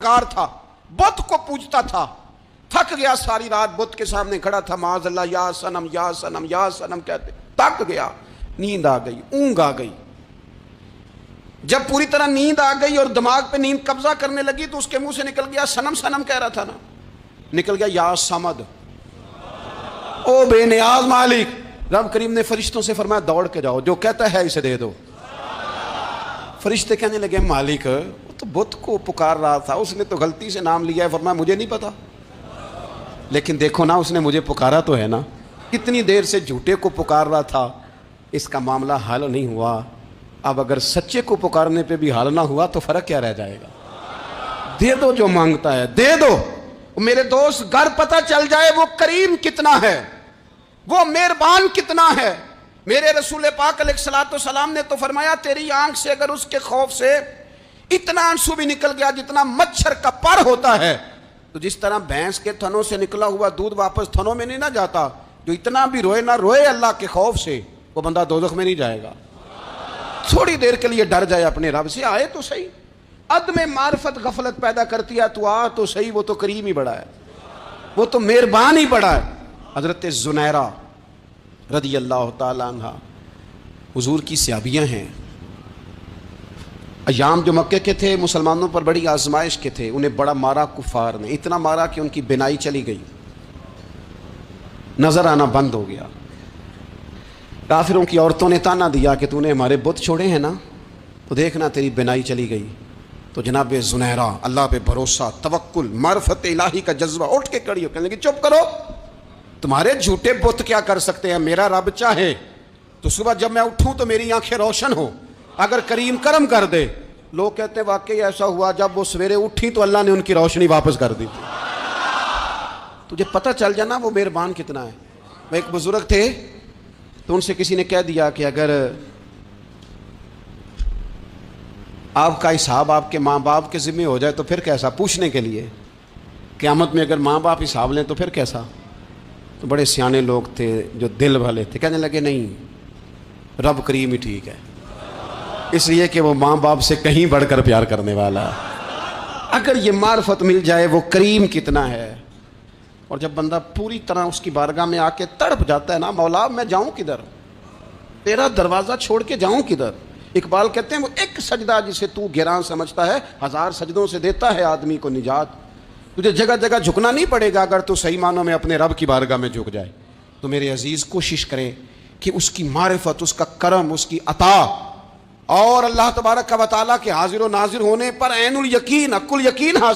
کار تھا، بت کو پوجتا تھا، تھک گیا ساری رات بت کے سامنے کھڑا تھا، معاذ اللہ یا صنم یا صنم یا صنم کہتے، تھک گیا، نیند آ گئی، اونگ آ گئی۔ جب پوری طرح نیند آ گئی اور دماغ پہ نیند قبضہ کرنے لگی تو اس کے منہ سے نکل گیا، صنم صنم کہہ رہا تھا نا، نکل گیا یا صمد، او بے نیاز مالک۔ رب کریم نے فرشتوں سے فرمایا دوڑ کے جاؤ، جو کہتا ہے اسے دے دو۔ فرشتے کہنے لگے مالک وہ تو بت کو پکار رہا تھا، اس نے تو غلطی سے نام لیا ہے۔ فرمایا مجھے نہیں پتا، لیکن دیکھو نا اس نے مجھے پکارا تو ہے نا، کتنی دیر سے جھوٹے کو پکار رہا تھا، اس کا معاملہ حل نہیں ہوا، اب اگر سچے کو پکارنے پہ بھی حل نہ ہوا تو فرق کیا رہ جائے گا؟ دے دو جو مانگتا ہے، دے دو۔ میرے دوست گھر پتہ چل جائے وہ کریم کتنا ہے، وہ مہربان کتنا ہے۔ میرے رسول پاک علیہ الصلوۃ والسلام نے تو فرمایا تیری آنکھ سے اگر اس کے خوف سے اتنا آنسو بھی نکل گیا جتنا مچھر کا پر ہوتا ہے، تو جس طرح بھینس کے تھنوں سے نکلا ہوا دودھ واپس تھنوں میں نہیں نہ جاتا، جو اتنا بھی روئے نہ روئے اللہ کے خوف سے، وہ بندہ دوزخ میں نہیں جائے گا۔ تھوڑی دیر کے لیے ڈر جائے اپنے رب سے، آئے تو صحیح۔ عدم معرفت غفلت پیدا کرتی ہے، تو آ تو صحیح، وہ تو کریم ہی بڑا ہے، وہ تو مہربان ہی بڑا ہے۔ حضرت زنیرہ رضی اللہ تعالیٰ عنہ حضور کی صحابیاں ہیں، ایام جو مکے کے تھے مسلمانوں پر بڑی آزمائش کے تھے، انہیں بڑا مارا کفار نے، اتنا مارا کہ ان کی بینائی چلی گئی، نظر آنا بند ہو گیا۔ کافروں کی عورتوں نے تانا دیا کہ تو نے ہمارے بت چھوڑے ہیں نا، تو دیکھنا تیری بینائی چلی گئی۔ تو جناب زنیرہ اللہ پہ بھروسہ، توکل، معرفت الہی کا جذبہ، اٹھ کے کھڑی ہو کہنے لگی چپ کرو، تمہارے جھوٹے بت کیا کر سکتے ہیں، میرا رب چاہے تو صبح جب میں اٹھوں تو میری آنکھیں روشن ہو، اگر کریم کرم کر دے۔ لوگ کہتے ہیں واقعی ایسا ہوا، جب وہ سویرے اٹھی تو اللہ نے ان کی روشنی واپس کر دی تھی۔ تجھے پتہ چل جانا وہ مہربان کتنا ہے۔ وہ ایک بزرگ تھے تو ان سے کسی نے کہہ دیا کہ اگر آپ کا حساب آپ کے ماں باپ کے ذمہ ہو جائے تو پھر کیسا، پوچھنے کے لیے قیامت میں اگر ماں باپ حساب لیں تو پھر کیسا؟ تو بڑے سیانے لوگ تھے جو دل والے تھے، کہنے لگے نہیں، رب کریم ہی ٹھیک ہے، اس لیے کہ وہ ماں باپ سے کہیں بڑھ کر پیار کرنے والا ہے۔ اگر یہ معرفت مل جائے وہ کریم کتنا ہے، اور جب بندہ پوری طرح اس کی بارگاہ میں آ کے تڑپ جاتا ہے نا، مولا میں جاؤں کدھر، تیرا دروازہ چھوڑ کے جاؤں کدھر۔ اقبال کہتے ہیں وہ ایک سجدہ جسے تو گراں سمجھتا ہے، 1000 سجدوں سے دیتا ہے آدمی کو نجات۔ تجھے جگہ جگہ جھکنا نہیں پڑے گا اگر تو صحیح معنوں میں اپنے رب کی بارگاہ میں جھک جائے۔ تو میرے عزیز کوشش کرے کہ اس کی معرفت، اس کا کرم، اس کی عطا، اور اللہ تبارک و تعالیٰ کے حاضر و ناظر ہونے پر عین الیقین، عقل یقین حاصل